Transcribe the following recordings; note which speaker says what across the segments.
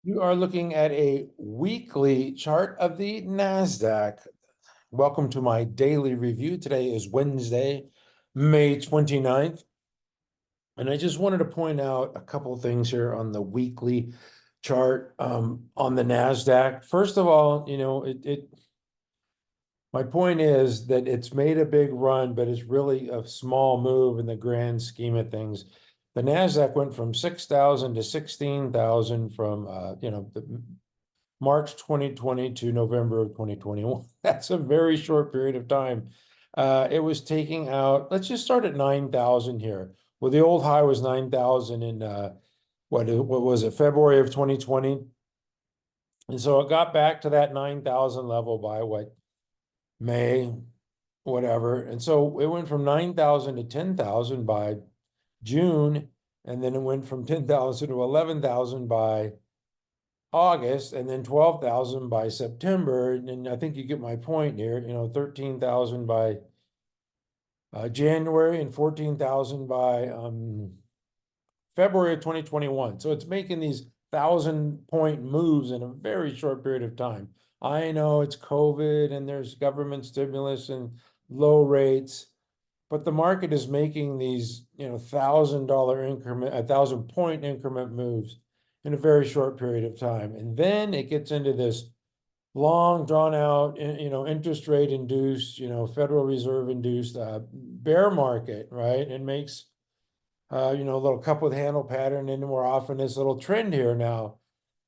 Speaker 1: You are looking at a weekly chart of the Nasdaq. Welcome to my daily review. Today is Wednesday, May 29th. And I just wanted to point out a couple of things here on the weekly chart on the Nasdaq. First of all, my point is that it's made a big run, but it's really a small move in the grand scheme of things. The Nasdaq went from 6,000 to 16,000 from the March 2020 to November of 2021. That's a very short period of time. It was taking out, let's just start at 9,000 here. Well, the old high was 9,000 in what was it, February of 2020. And so it got back to that 9,000 level by what, May, whatever. And so it went from 9,000 to 10,000 by June, and then it went from 10,000 to 11,000 by August, and then 12,000 by September. And I think you get my point here, 13,000 by January and 14,000 by February of 2021. So it's making these 1,000-point moves in a very short period of time. I know it's COVID and there's government stimulus and low rates, but the market is making these, $1,000 increment, 1,000-point increment moves in a very short period of time. And then it gets into this long drawn out, interest rate induced, Federal Reserve induced bear market, right? And makes, a little cup with handle pattern into more often this little trend here now.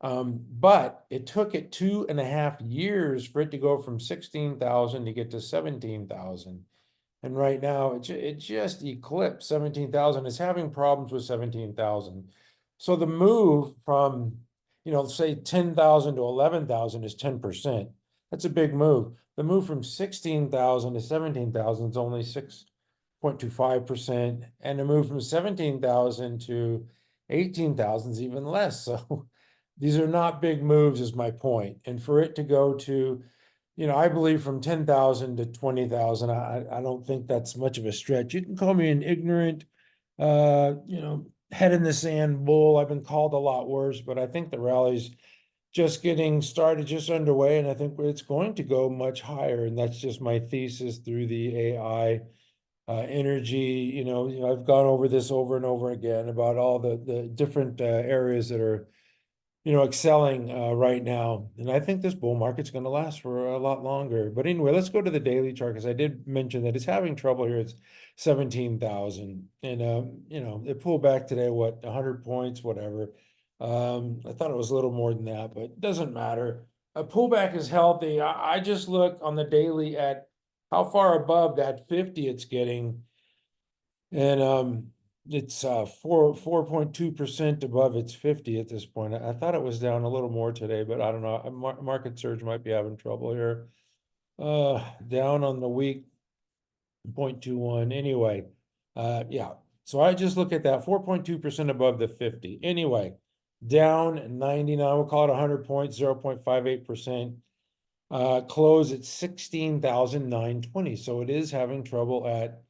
Speaker 1: But it took it 2.5 years for it to go from 16,000 to get to 17,000. And right now it just eclipsed 17,000. It's having problems with 17,000. So the move from, say 10,000 to 11,000 is 10%. That's a big move. The move from 16,000 to 17,000 is only 6.25%. And the move from 17,000 to 18,000 is even less. So these are not big moves is my point. And for it to go to, I believe from 10,000 to 20,000, I don't think that's much of a stretch. You can call me an ignorant, head in the sand bull. I've been called a lot worse, but I think the rally's just getting started, just underway, and I think it's going to go much higher. And that's just my thesis through the AI energy. I've gone over this over and over again about all the different areas that are excelling right now. And I think this bull market's going to last for a lot longer. But anyway, let's go to the daily chart, because I did mention that it's having trouble here. It's 17,000. And, it pulled back today, what, 100 points, whatever. I thought it was a little more than that, but it doesn't matter. A pullback is healthy. I just look on the daily at how far above that 50 it's getting. And it's 4.2% above its 50 at this point. I thought it was down a little more today, but I don't know. Market surge might be having trouble here. Down on the week, 0.21. Anyway, yeah. So I just look at that 4.2% above the 50. Anyway, down 99. We'll call it 100 points, 0.58%. Close at 16,920. So it is having trouble at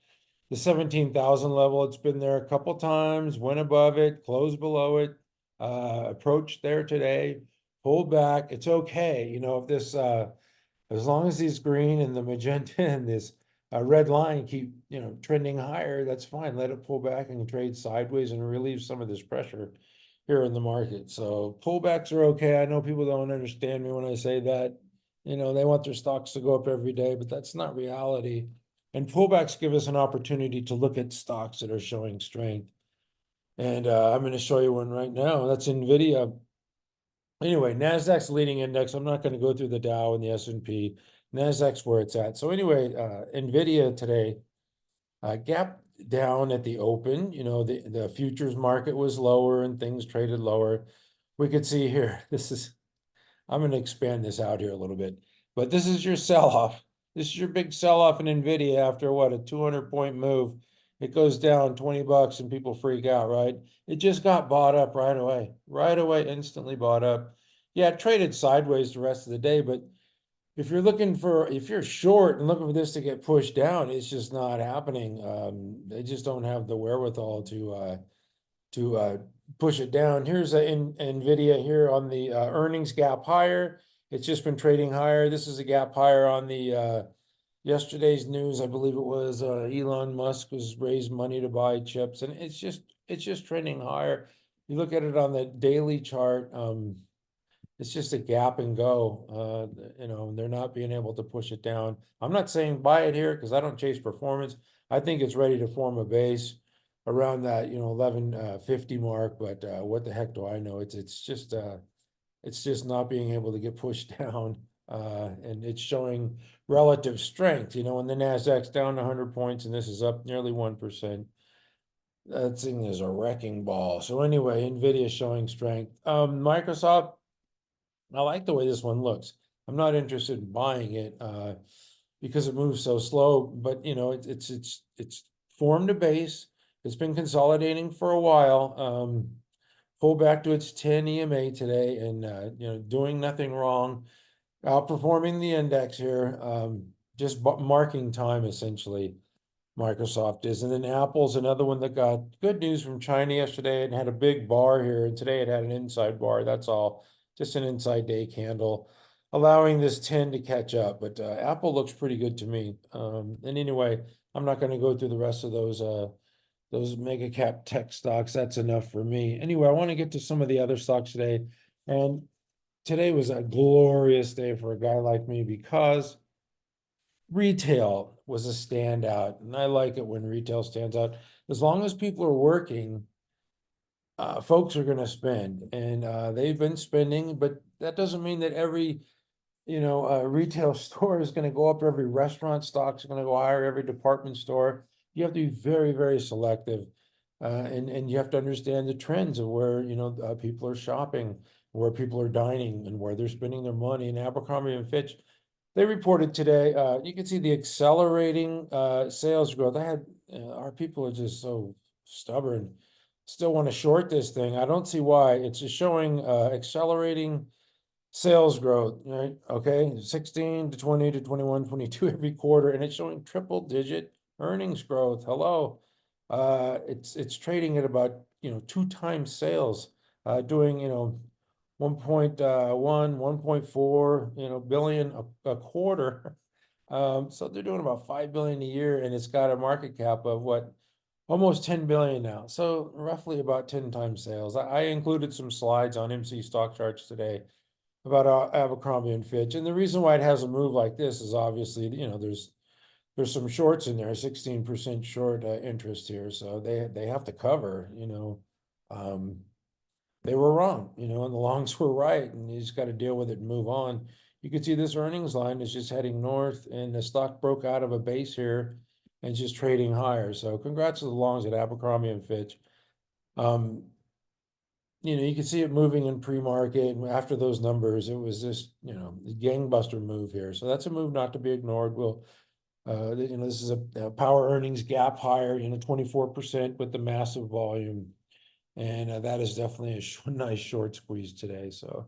Speaker 1: the 17,000 level. It's been there a couple times, went above it, closed below it, approached there today, pulled back. It's okay. If this, as long as these green and the magenta and this red line keep, trending higher, that's fine. Let it pull back and trade sideways and relieve some of this pressure here in the market. So pullbacks are okay. I know people don't understand me when I say that. They want their stocks to go up every day, but that's not reality. And pullbacks give us an opportunity to look at stocks that are showing strength. And I'm going to show you one right now. That's NVIDIA. Anyway, Nasdaq's leading index. I'm not going to go through the Dow and the S&P. Nasdaq's where it's at. So anyway, NVIDIA today gapped down at the open. The futures market was lower and things traded lower. We could see here, I'm going to expand this out here a little bit, but this is your sell-off. This is your big sell-off in NVIDIA after what, a 200-point move. It goes down 20 bucks and people freak out, right? It just got bought up right away, instantly bought up. Yeah, it traded sideways the rest of the day, but if you're short and looking for this to get pushed down, it's just not happening. They just don't have the wherewithal to push it down. Here's a NVIDIA here on the earnings gap higher. It's just been trading higher. This is a gap higher on the yesterday's news. I believe it was Elon Musk was raised money to buy chips, and it's just trending higher. You look at it on the daily chart, it's just a gap and go. They're not being able to push it down. I'm not saying buy it here because I don't chase performance. I think it's ready to form a base around that 1150 mark. But what the heck do I know? It's just not being able to get pushed down, and it's showing relative strength. When the Nasdaq's down 100 points and this is up nearly 1%. That thing is a wrecking ball. So anyway, NVIDIA is showing strength. Microsoft, I like the way this one looks. I'm not interested in buying it because it moves so slow, but it's formed a base. It's been consolidating for a while. Pulled back to its 10 EMA today, and doing nothing wrong, outperforming the index here. Just marking time essentially. Microsoft is. And then Apple's another one that got good news from China yesterday and had a big bar here. And today it had an inside bar. That's all. Just an inside day candle, allowing this 10 to catch up. But Apple looks pretty good to me. And anyway, I'm not going to go through the rest of those mega cap tech stocks. That's enough for me. Anyway, I want to get to some of the other stocks today. And today was a glorious day for a guy like me because retail was a standout, and I like it when retail stands out. As long as people are working, folks are going to spend, and they've been spending, but that doesn't mean that every retail store is going to go up. Every restaurant stock is going to go higher. Every department store. You have to be very, very selective, and you have to understand the trends of where people are shopping, where people are dining, and where they're spending their money. And Abercrombie and Fitch, they reported today. You can see the accelerating sales growth. Our people are just so stubborn. Still want to short this thing. I don't see why. It's just showing accelerating sales growth, right? Okay, 16 to 20 to 21, 22 every quarter, and it's showing triple digit earnings growth. Hello. It's trading at about 2 times sales, doing 1.4 billion a quarter. So they're doing about 5 billion a year, and it's got a market cap of what? Almost 10 billion now. So roughly about 10 times sales. I included some slides on MC stock charts today about Abercrombie and Fitch. And the reason why it has a move like this is obviously, there's some shorts in there, 16% short interest here. So they have to cover, they were wrong, and the longs were right, and you just got to deal with it and move on. You can see this earnings line is just heading north, and the stock broke out of a base here and just trading higher. So congrats to the longs at Abercrombie and Fitch. You can see it moving in pre-market, and after those numbers, it was just a gangbuster move here. So that's a move not to be ignored. This is a power earnings gap higher, 24% with the massive volume. And that is definitely a nice short squeeze today. So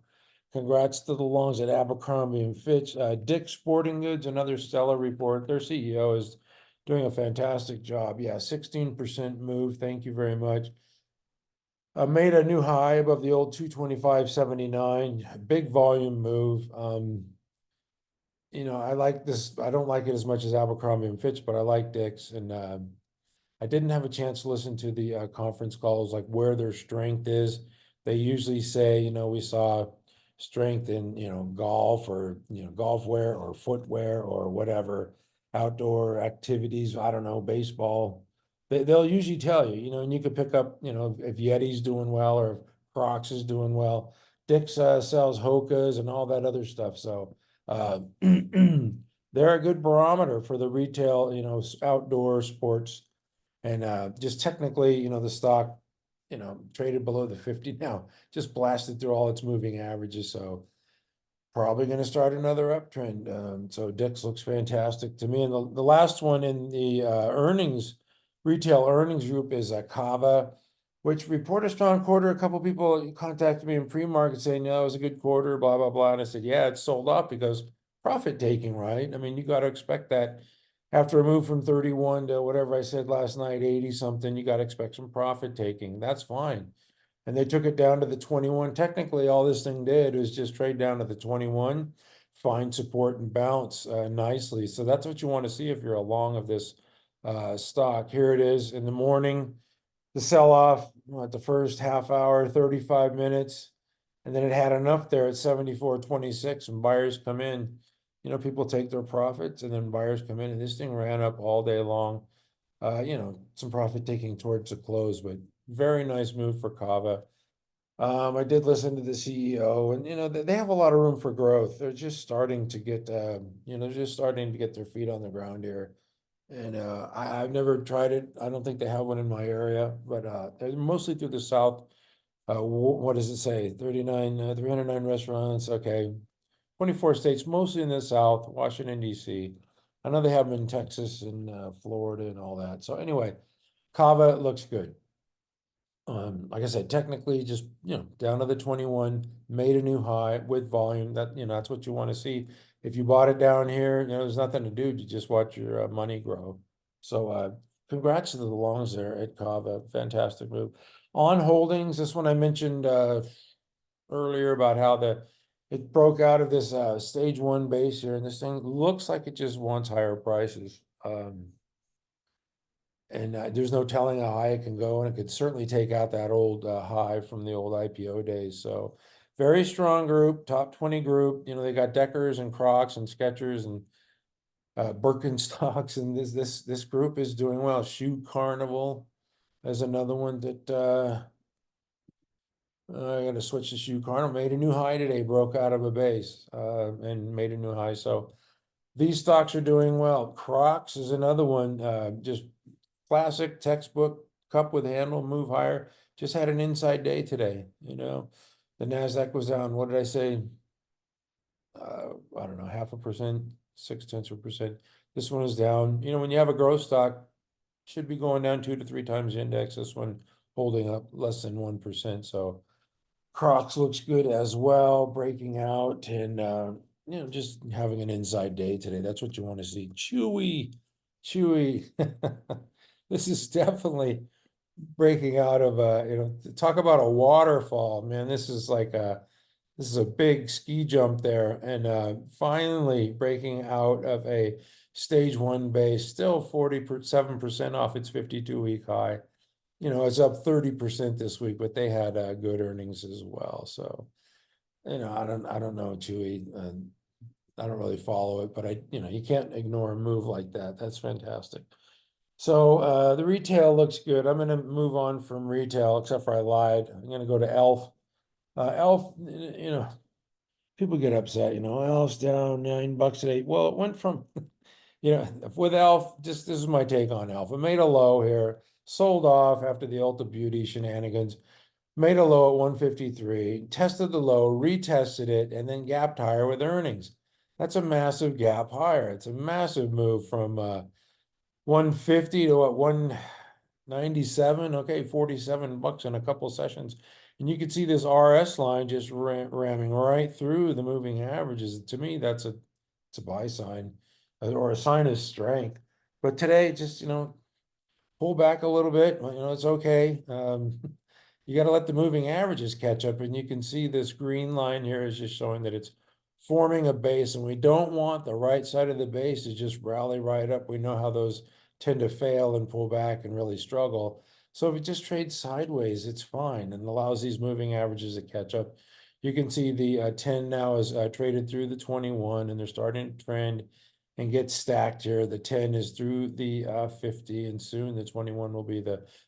Speaker 1: congrats to the longs at Abercrombie and Fitch. Dick's Sporting Goods, another stellar report. Their CEO is doing a fantastic job. Yeah, 16% move. Thank you very much. Made a new high above the old 225.79. Big volume move. I like this. I don't like it as much as Abercrombie and Fitch, but I like Dick's. And I didn't have a chance to listen to the conference calls, like where their strength is. They usually say, we saw strength in, golf or, golf wear or footwear or whatever, outdoor activities. I don't know, baseball. They'll usually tell you, and you could pick up, if Yeti's doing well or if CROX is doing well. Dick's sells Hokas and all that other stuff. So they're a good barometer for the retail, outdoor sports. And just technically, the stock, traded below the 50 now, just blasted through all its moving averages. So probably going to start another uptrend. So Dick's looks fantastic to me. And the last one in the retail earnings group is CAVA, which reported a strong quarter. A couple people contacted me in pre-market saying, no, it was a good quarter, blah, blah, blah. And I said, yeah, it's sold off because profit taking, right? I mean, you got to expect that. After a move from 31 to whatever I said last night, 80 something, you got to expect some profit taking. That's fine. and they took it down to the 21. Technically, all this thing did was just trade down to the 21, find support and bounce nicely. So that's what you want to see if you're a long of this stock. Here it is in the morning, the sell-off at the first half hour, 35 minutes, and then it had enough there at 74.26, and buyers come in. You know, people take their profits, and then buyers come in, and this thing ran up all day long. You know, some profit taking towards the close, but very nice move for CAVA. I did listen to the CEO, and you know, they have a lot of room for growth. They're just starting to get, you know, just starting to get their feet on the ground here. And I've never tried it. I don't think they have one in my area, but they're mostly through the South. What does it say? 309 restaurants. Okay, 24 states, mostly in the South, Washington, D.C. I know they have them in Texas and Florida and all that. So anyway, CAVA looks good. Like I said, technically just, you know, down to the 21, made a new high with volume. That, you know, that's what you want to see. If you bought it down here, you know, there's nothing to do. You just watch your money grow. So congrats to the longs there at CAVA. Fantastic move. On holdings, this one I mentioned earlier about how it broke out of this stage one base here, and this thing looks like it just wants higher prices. And there's no telling how high it can go, and it could certainly take out that old high from the old IPO days. So very strong group, top 20 group. You know, they got Deckers and Crocs and Skechers and Birkenstocks, and this group is doing well. Shoe Carnival is another one that I got to switch to Shoe Carnival. Made a new high today, broke out of a base and made a new high. So these stocks are doing well. Crocs is another one, just classic textbook cup with handle, move higher. Just had an inside day today. You know, the Nasdaq was down. What did I say? I don't know, 0.5%, 0.6%. This one is down. You know, when you have a growth stock, should be going down 2 to 3 times the index. This one holding up less than 1%. So Crocs looks good as well, breaking out and you know, just having an inside day today. That's what you want to see. CHWY. This is definitely breaking out of you know, talk about a waterfall, man. This is a big ski jump there, and finally breaking out of a stage one base, still 47% off its 52-week high. You know, it's up 30% this week, but they had good earnings as well. So, you know, I don't know Chewy. I don't really follow it, but you know, you can't ignore a move like that. That's fantastic. So the retail looks good. I'm going to move on from retail, except for I lied. I'm going to go to ELF. ELF, you know, people get upset. You know, ELF's down $9 today. Well, it went from, you know, with ELF. Just this is my take on ELF. It made a low here, sold off after the Ulta Beauty shenanigans. Made a low at 153, tested the low, retested it, and then gapped higher with earnings. That's a massive gap higher. It's a massive move from 150 to what, 197? Okay, $47 in a couple sessions. And you can see this RS line just ramming right through the moving averages. To me, it's a buy sign or a sign of strength. But today, just, you know, pull back a little bit. You know, it's okay. You got to let the moving averages catch up, and you can see this green line here is just showing that it's forming a base, and we don't want the right side of the base to just rally right up. We know how those tend to fail and pull back and really struggle. So if it just trades sideways, it's fine and allows these moving averages to catch up. You can see the 10 now is traded through the 21, and they're starting to trend and get stacked here. The 10 is through the 50, and soon the 21 will be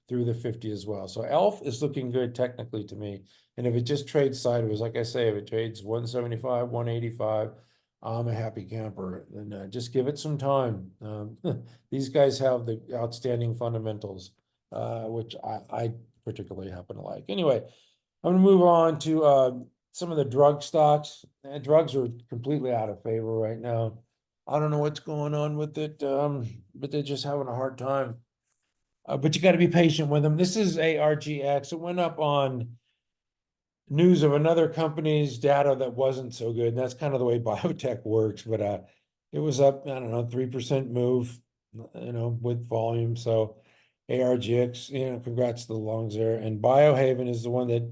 Speaker 1: through the 50 as well. So ELF is looking good technically to me. And if it just trades sideways, like I say, if it trades 175, 185, I'm a happy camper. And just give it some time. These guys have the outstanding fundamentals, which I particularly happen to like. Anyway, I'm going to move on to some of the drug stocks. Drugs are completely out of favor right now. I don't know what's going on with it, but they're just having a hard time. But you got to be patient with them. This is ARGX. It went up on news of another company's data that wasn't so good. And that's kind of the way biotech works. But it was up, I don't know, 3% move, you know, with volume. So ARGX, congrats to the longs there. And Biohaven is the one that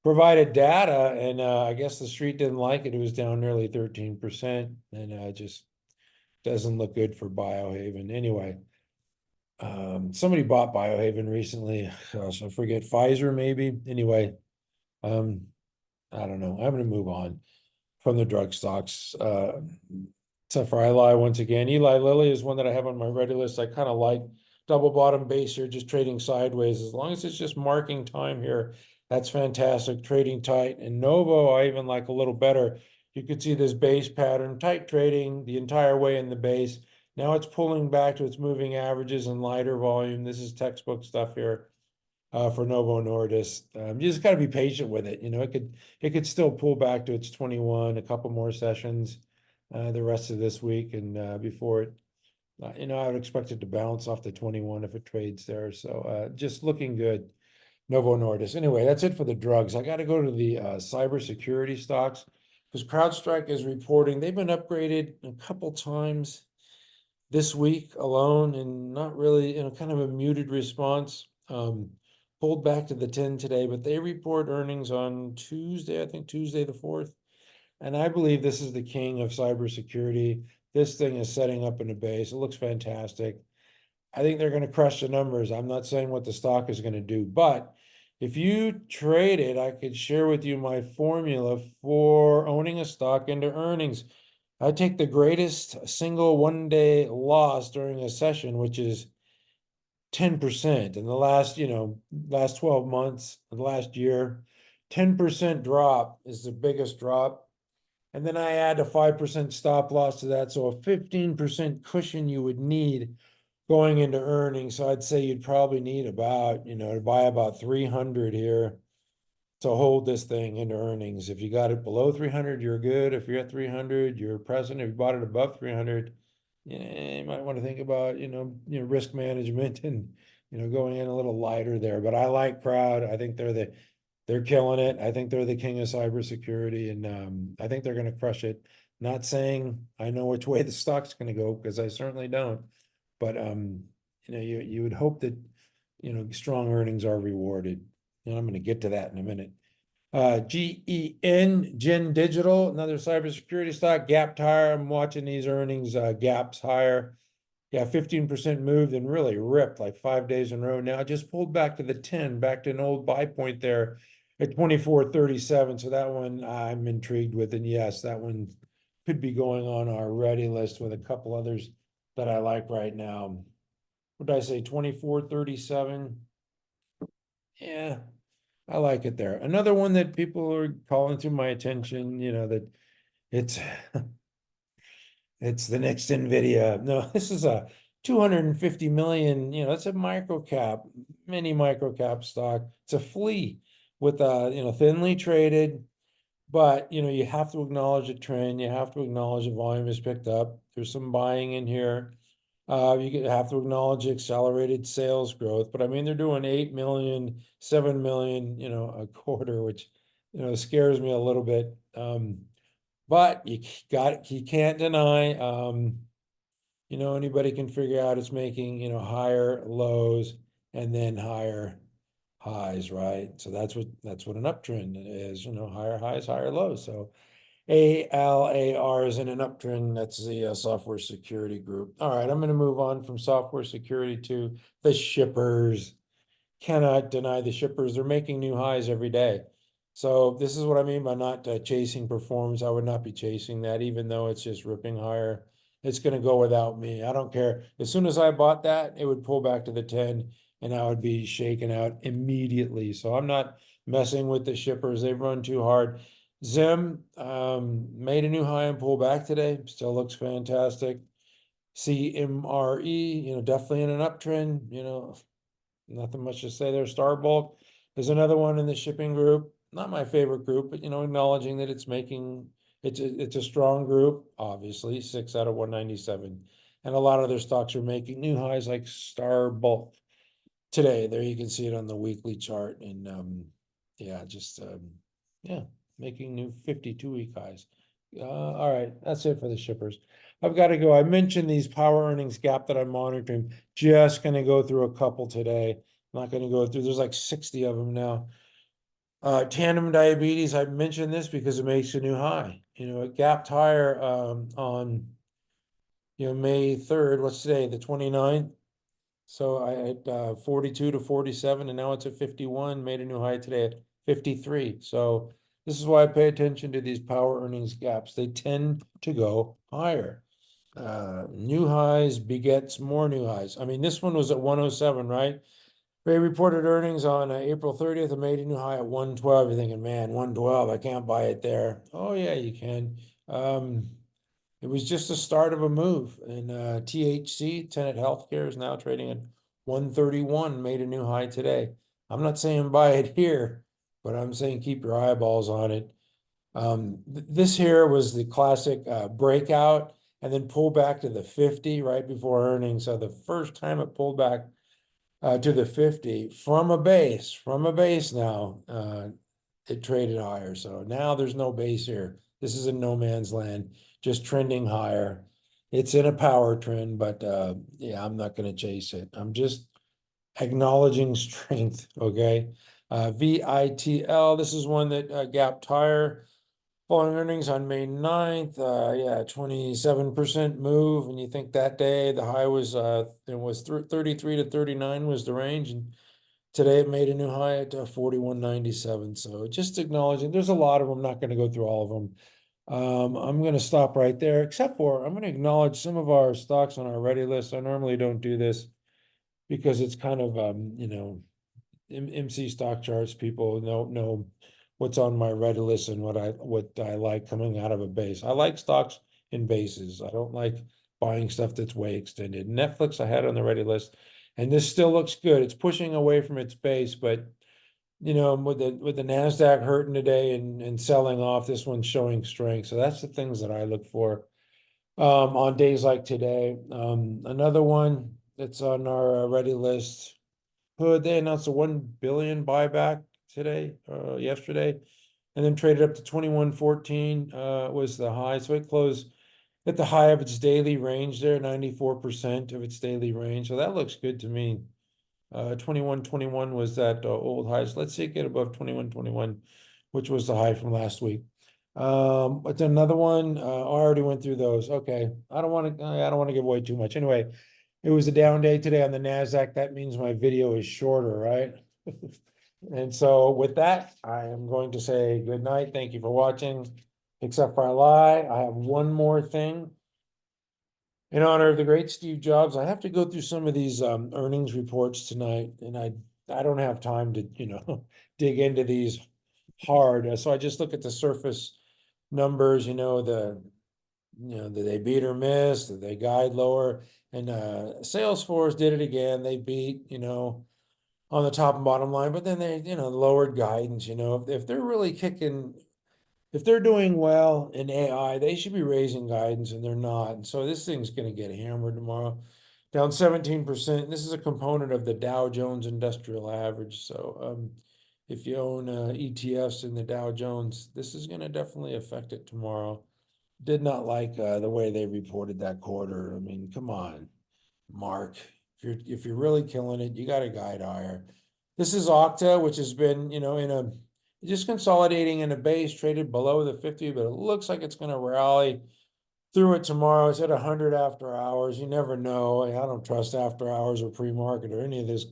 Speaker 1: provided data, and I guess the street didn't like it. It was down nearly 13%, and just doesn't look good for Biohaven. Anyway, somebody bought Biohaven recently. Gosh, I forget, Pfizer maybe. Anyway, I don't know. I'm going to move on from the drug stocks. Except for Eli once again. Eli Lilly is one that I have on my ready list. I kind of like double bottom base here, just trading sideways. As long as it's just marking time here, that's fantastic. Trading tight. And Novo, I even like a little better. You could see this base pattern, tight trading the entire way in the base. Now it's pulling back to its moving averages and lighter volume. This is textbook stuff here for Novo Nordisk. You just got to be patient with it. It could still pull back to its 21, a couple more sessions the rest of this week, and before it, I would expect it to bounce off the 21 if it trades there. So just looking good. Novo Nordisk. Anyway, that's it for the drugs. I got to go to the cybersecurity stocks because CrowdStrike is reporting they've been upgraded a couple times this week alone, and not really, kind of a muted response. Pulled back to the 10 today, but they report earnings on Tuesday, I think Tuesday the 4th. And I believe this is the king of cybersecurity. This thing is setting up in a base. It looks fantastic. I think they're going to crush the numbers. I'm not saying what the stock is going to do, but if you trade it, I could share with you my formula for owning a stock into earnings. I take the greatest single one-day loss during a session, which is 10% in the last 12 months, the last year. 10% drop is the biggest drop. And then I add a 5% stop loss to that. So a 15% cushion you would need going into earnings. So I'd say you'd probably need about, to buy about 300 here to hold this thing into earnings. If you got it below 300, you're good. If you're at 300, you're present. If you bought it above 300, you might want to think about, risk management and, going in a little lighter there. But I like Crowd. I think they're killing it. I think they're the king of cybersecurity, and I think they're going to crush it. Not saying I know which way the stock's going to go, because I certainly don't. But you would hope that strong earnings are rewarded. And I'm going to get to that in a minute. Gen Digital, another cybersecurity stock. Gap higher. I'm watching these earnings. Gaps higher. Yeah, 15% moved and really ripped like 5 days in a row. Now just pulled back to the 10, back to an old buy point there at 24.37. So that one I'm intrigued with. And yes, that one could be going on our ready list with a couple others that I like right now. What did I say? 24.37. Yeah, I like it there. Another one that people are calling to my attention, that it's it's the next NVIDIA. No, this is a 250 million, it's a mini micro cap stock. It's a flea with thinly traded, but you have to acknowledge a trend. You have to acknowledge the volume has picked up. There's some buying in here. You have to acknowledge accelerated sales growth, but I mean, they're doing 8 million, 7 million, a quarter, which, scares me a little bit. But you can't deny, anybody can figure out it's making, higher lows and then higher highs, right? So that's what an uptrend is, higher highs, higher lows. So ALAR is in an uptrend. That's the software security group. All right, I'm going to move on from software security to the shippers. Cannot deny the shippers. They're making new highs every day. So this is what I mean by not chasing performance. I would not be chasing that, even though it's just ripping higher. It's going to go without me. I don't care. As soon as I bought that, it would pull back to the 10 and I would be shaken out immediately. So I'm not messing with the shippers. They've run too hard. Zim made a new high and pulled back today. Still looks fantastic. CMRE, definitely in an uptrend. Nothing much to say there. Starbulk is another one in the shipping group. Not my favorite group, but acknowledging that it's a strong group. Obviously, 6 out of 197, and a lot of their stocks are making new highs, like Starbulk today. There you can see it on the weekly chart, and yeah, making new 52-week highs. All right, that's it for the shippers. I've got to go. I mentioned these power earnings gap that I'm monitoring. Just going to go through a couple today. I'm not going to go through, there's like 60 of them now. Tandem diabetes, I mentioned this because it makes a new high. It gapped higher on May 3rd. What's today? The 29th. So I had 42 to 47, and now it's at 51, made a new high today at 53. So this is why I pay attention to these power earnings gaps. They tend to go higher. New highs begets more new highs. I mean, this one was at 107, right? They reported earnings on April 30th and made a new high at 112. You're thinking, man, 112, I can't buy it there. Oh, yeah, you can. It was just the start of a move. And THC, Tenet Healthcare, is now trading at 131, made a new high today. I'm not saying buy it here, but I'm saying keep your eyeballs on it. This here was the classic breakout and then pull back to the 50 right before earnings. So the first time it pulled back to the 50 from a base now, it traded higher. So now there's no base here. This is in no man's land, just trending higher. It's in a power trend, but yeah, I'm not going to chase it. I'm just acknowledging strength, okay? VITL, this is one that gapped higher. Following earnings on May 9th, yeah, 27% move. And you think that day the high was it was 33 to 39 was the range, and today it made a new high at 41.97. So just acknowledging there's a lot of them. I'm not going to go through all of them. I'm going to stop right there, except for I'm going to acknowledge some of our stocks on our ready list. I normally don't do this because it's kind of MC stock charts, people know what's on my ready list and what I like coming out of a base. I like stocks in bases. I don't like buying stuff that's way extended. Netflix I had on the ready list, and this still looks good. It's pushing away from its base, but with the Nasdaq hurting today and selling off, this one's showing strength. So that's the things that I look for on days like today. Another one that's on our ready list. Hood, they announced a 1 billion buyback yesterday, and then traded up to 21.14 was the high. So it closed at the high of its daily range there, 94% of its daily range. So that looks good to me. 21.21 was that old high. So let's see it get above 21.21, which was the high from last week. But another one, I already went through those. Okay, I don't want to give away too much. Anyway, it was a down day today on the Nasdaq. That means my video is shorter, right? And so with that, I am going to say good night. Thank you for watching. Except for I lie, I have one more thing. In honor of the great Steve Jobs, I have to go through some of these earnings reports tonight, and I don't have time to dig into these hard. So I just look at the surface numbers. Did they beat or miss? Did they guide lower? And Salesforce did it again. They beat, on the top and bottom line, but then they, lowered guidance. If they're really kicking, if they're doing well in AI, they should be raising guidance, and they're not. And so this thing's going to get hammered tomorrow, down 17%. This is a component of the Dow Jones Industrial Average. So if you own ETFs in the Dow Jones, this is going to definitely affect it tomorrow. Did not like the way they reported that quarter. I mean, come on, Mark. If you're really killing it, you got to guide higher. This is OKTA, which has been, just consolidating in a base, traded below the 50, but it looks like it's going to rally through it tomorrow. It's at 100 after hours. You never know. I don't trust after hours or pre-market or any of this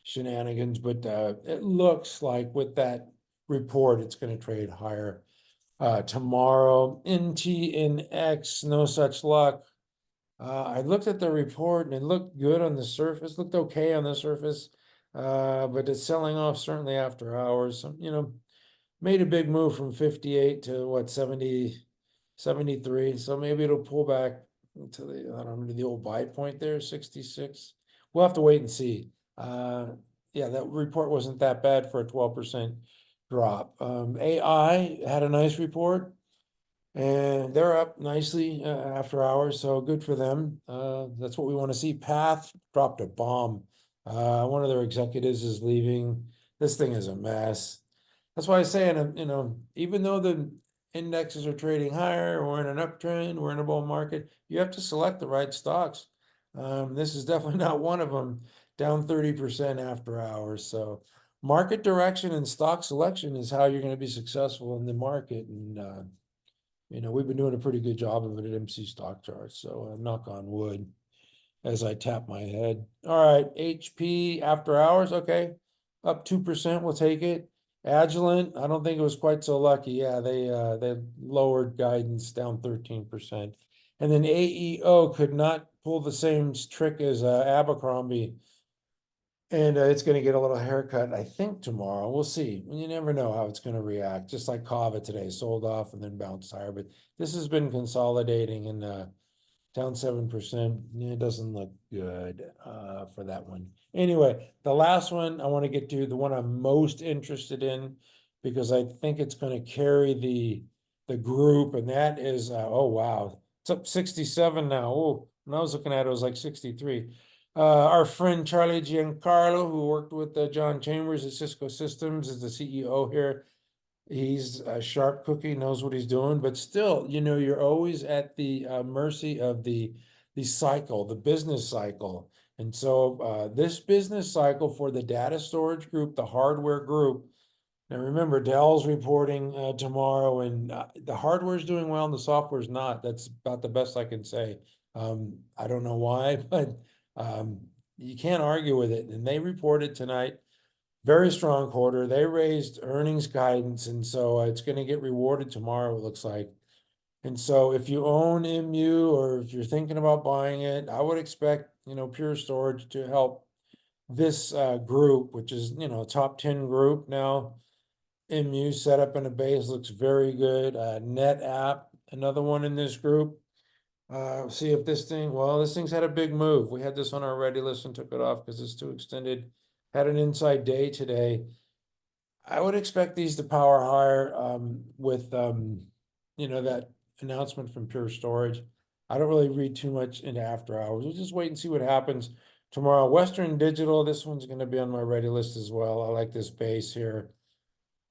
Speaker 1: shenanigans, but it looks like with that report, it's going to trade higher. Tomorrow, NTNX, no such luck. I looked at the report and it looked good on the surface, looked okay on the surface, but it's selling off certainly after hours. So, made a big move from 58 to what, 70, 73. So maybe it'll pull back to I don't know, the old buy point there, 66. We'll have to wait and see. Yeah, that report wasn't that bad for a 12% drop. AI had a nice report, and they're up nicely after hours, so good for them. That's what we want to see. Path dropped a bomb. One of their executives is leaving. This thing is a mess. That's why I say, and even though indexes are trading higher, we're in an uptrend, we're in a bull market, you have to select the right stocks. This is definitely not one of them, down 30% after hours. So market direction and stock selection is how you're going to be successful in the market. And, we've been doing a pretty good job of it at MC Stock Charts. So knock on wood as I tap my head. All right, HP after hours, okay, up 2%, we'll take it. Agilent, I don't think it was quite so lucky. Yeah, they lowered guidance down 13%. And then AEO could not pull the same trick as Abercrombie. And it's going to get a little haircut, I think, tomorrow. We'll see. You never know how it's going to react. Just like CAVA today, sold off and then bounced higher. But this has been consolidating and down 7%. It doesn't look good for that one. Anyway, the last one I want to get to, the one I'm most interested in, because I think it's going to carry the group, and that is, oh wow, it's up 67 now. Oh, when I was looking at it, it was like 63. Our friend Charlie Giancarlo, who worked with John Chambers at Cisco Systems, is the CEO here. He's a sharp cookie, knows what he's doing, but still, you're always at the mercy of the cycle, the business cycle. And so this business cycle for the data storage group, the hardware group, now remember, Dell's reporting tomorrow, and the hardware's doing well and the software's not. That's about the best I can say. I don't know why, but you can't argue with it. And they reported tonight. Very strong quarter. They raised earnings guidance, and so it's going to get rewarded tomorrow, it looks like. And so if you own MU or if you're thinking about buying it, I would expect, Pure Storage to help this group, which is, top 10 group now. MU set up in a base, looks very good. NetApp, another one in this group. See if this thing's had a big move. We had this on our ready list and took it off because it's too extended. Had an inside day today. I would expect these to power higher with that announcement from Pure Storage. I don't really read too much into after hours. We'll just wait and see what happens tomorrow. Western Digital, this one's going to be on my ready list as well. I like this base here.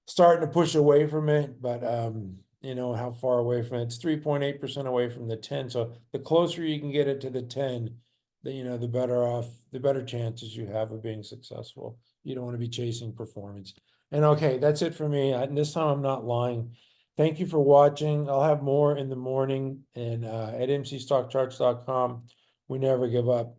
Speaker 1: Starting to push away from it, but how far away from it? It's 3.8% away from the 10. So the closer you can get it to the 10, the better chances you have of being successful. You don't want to be chasing performance. And okay, that's it for me. And this time I'm not lying. Thank you for watching. I'll have more in the morning and at mcstockcharts.com. We never give up.